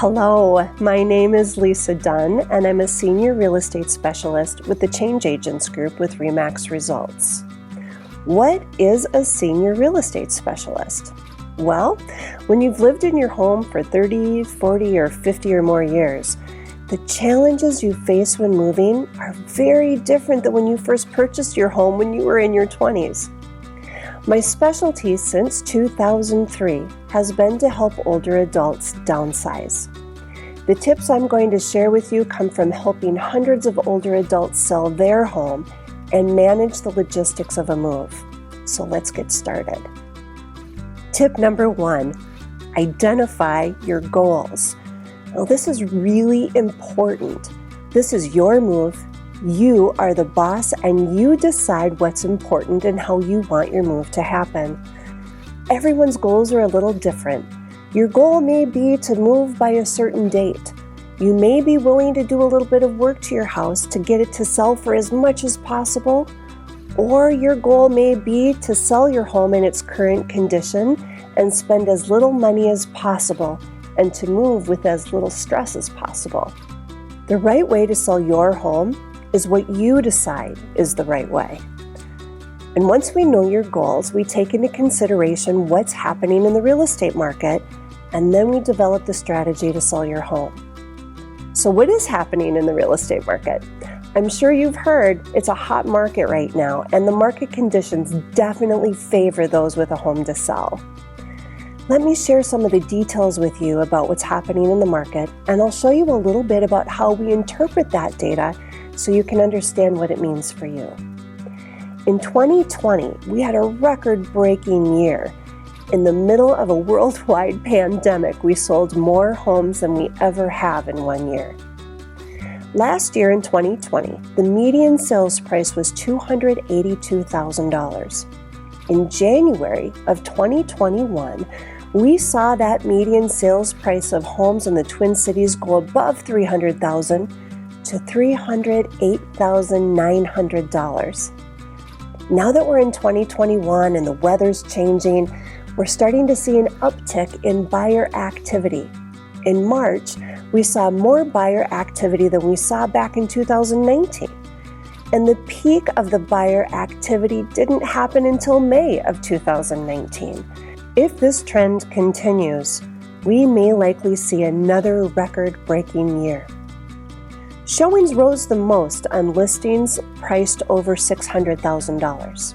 Hello, my name is Lisa Dunn, and I'm a Senior Real Estate Specialist with the Change Agents Group with RE/MAX Results. What is a Senior Real Estate Specialist? Well, when you've lived in your home for 30, 40, or 50 or more years, the challenges you face when moving are very different than when you first purchased your home when you were in your 20s. My specialty since 2003 has been to help older adults downsize. The tips I'm going to share with you come from helping hundreds of older adults sell their home and manage the logistics of a move. So let's get started. Tip number 1, identify your goals. Now, this is really important. This is your move. You are the boss and you decide what's important and how you want your move to happen. Everyone's goals are a little different. Your goal may be to move by a certain date. You may be willing to do a little bit of work to your house to get it to sell for as much as possible, or your goal may be to sell your home in its current condition and spend as little money as possible and to move with as little stress as possible. The right way to sell your home is what you decide is the right way. And once we know your goals, we take into consideration what's happening in the real estate market, and then we develop the strategy to sell your home. So what is happening in the real estate market? I'm sure you've heard it's a hot market right now, and the market conditions definitely favor those with a home to sell. Let me share some of the details with you about what's happening in the market, and I'll show you a little bit about how we interpret that data so you can understand what it means for you. In 2020, we had a record-breaking year. In the middle of a worldwide pandemic, we sold more homes than we ever have in one year. Last year in 2020, the median sales price was $282,000. In January of 2021, we saw that median sales price of homes in the Twin Cities go above $300,000 to $308,900. Now that we're in 2021 and the weather's changing, we're starting to see an uptick in buyer activity. In March, we saw more buyer activity than we saw back in 2019. And the peak of the buyer activity didn't happen until May of 2019. If this trend continues, we may likely see another record-breaking year. Showings rose the most on listings priced over $600,000.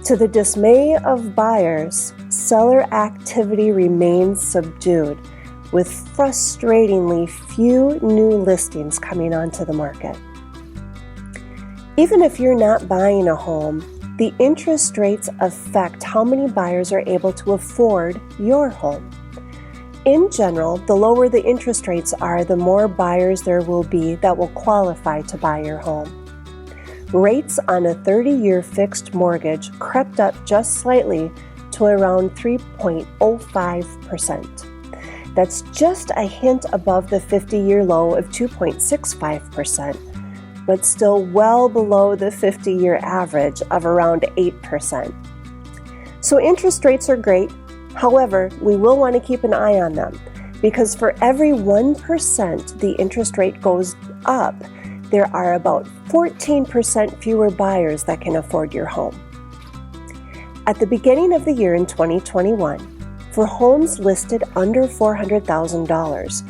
To the dismay of buyers, seller activity remains subdued, with frustratingly few new listings coming onto the market. Even if you're not buying a home, the interest rates affect how many buyers are able to afford your home. In general, the lower the interest rates are, the more buyers there will be that will qualify to buy your home. Rates on a 30-year fixed mortgage crept up just slightly to around 3.05%. That's just a hint above the 50-year low of 2.65%, but still well below the 50-year average of around 8%. So interest rates are great. However, we will want to keep an eye on them because for every 1% the interest rate goes up, there are about 14% fewer buyers that can afford your home. At the beginning of the year in 2021, for homes listed under $400,000,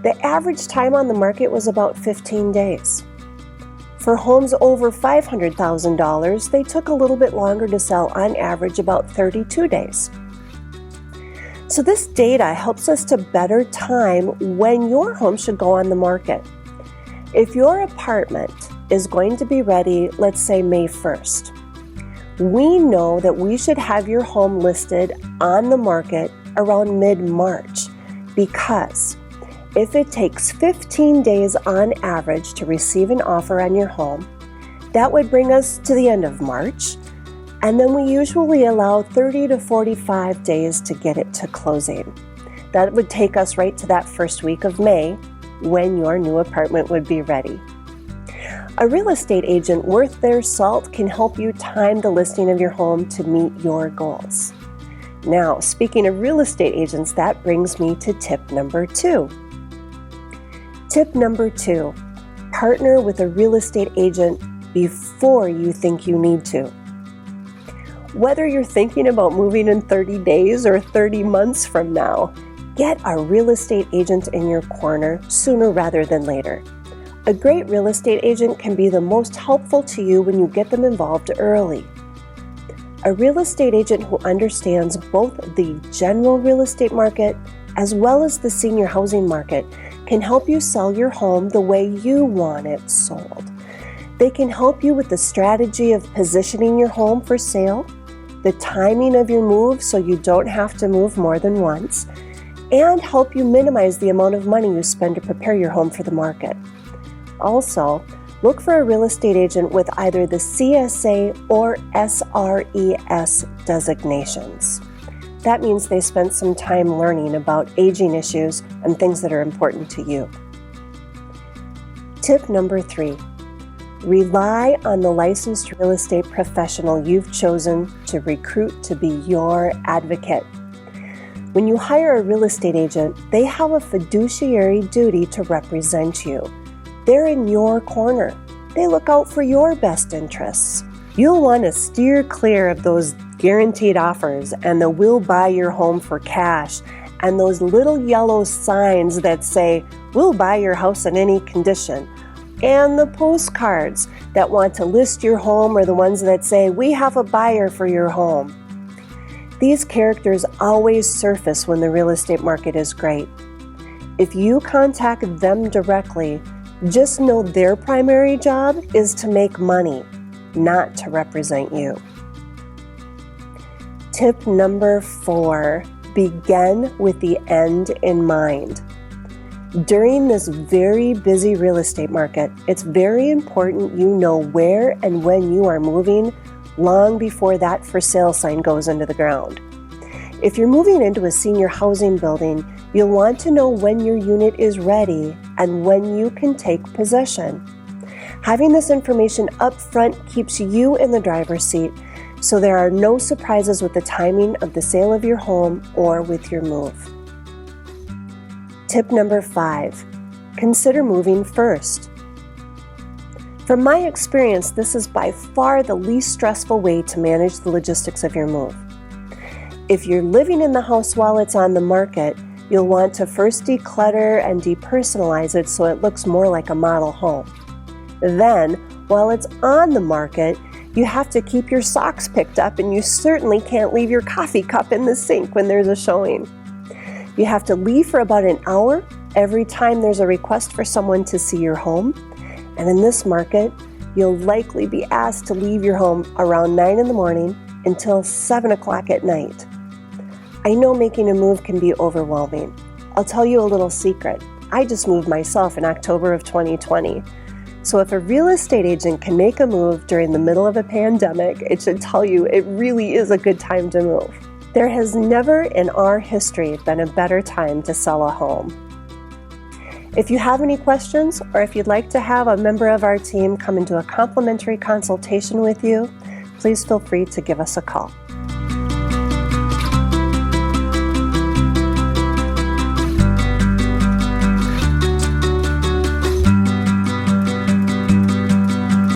the average time on the market was about 15 days. For homes over $500,000, they took a little bit longer to sell, on average about 32 days. So this data helps us to better time when your home should go on the market. If your apartment is going to be ready, let's say May 1st, we know that we should have your home listed on the market around mid-March, because if it takes 15 days on average to receive an offer on your home, that would bring us to the end of March. And then we usually allow 30 to 45 days to get it to closing. That would take us right to that first week of May when your new apartment would be ready. A real estate agent worth their salt can help you time the listing of your home to meet your goals. Now, speaking of real estate agents, that brings me to tip number 2. Tip number 2, partner with a real estate agent before you think you need to. Whether you're thinking about moving in 30 days or 30 months from now, get a real estate agent in your corner sooner rather than later. A great real estate agent can be the most helpful to you when you get them involved early. A real estate agent who understands both the general real estate market as well as the senior housing market can help you sell your home the way you want it sold. They can help you with the strategy of positioning your home for sale, the timing of your move so you don't have to move more than once, and help you minimize the amount of money you spend to prepare your home for the market. Also, look for a real estate agent with either the CSA or SRES designations. That means they spent some time learning about aging issues and things that are important to you. Tip number 3, rely on the licensed real estate professional you've chosen to recruit to be your advocate. When you hire a real estate agent, they have a fiduciary duty to represent you. They're in your corner. They look out for your best interests. You'll want to steer clear of those guaranteed offers and the "we'll buy your home for cash" and those little yellow signs that say "we'll buy your house in any condition," and the postcards that want to list your home or the ones that say "we have a buyer for your home." These characters always surface when the real estate market is great. If you contact them directly, just know their primary job is to make money, not to represent you. Tip number 4, begin with the end in mind. During this very busy real estate market, it's very important you know where and when you are moving long before that for sale sign goes into the ground. If you're moving into a senior housing building, you'll want to know when your unit is ready and when you can take possession. Having this information up front keeps you in the driver's seat, so there are no surprises with the timing of the sale of your home or with your move. Tip number 5, consider moving first. From my experience, this is by far the least stressful way to manage the logistics of your move. If you're living in the house while it's on the market, you'll want to first declutter and depersonalize it so it looks more like a model home. Then, while it's on the market, you have to keep your socks picked up, and you certainly can't leave your coffee cup in the sink when there's a showing. You have to leave for about an hour every time there's a request for someone to see your home. And in this market, you'll likely be asked to leave your home around 9 in the morning until 7 o'clock at night. I know making a move can be overwhelming. I'll tell you a little secret. I just moved myself in October of 2020. So if a real estate agent can make a move during the middle of a pandemic, it should tell you it really is a good time to move. There has never in our history been a better time to sell a home. If you have any questions, or if you'd like to have a member of our team come into a complimentary consultation with you, please feel free to give us a call.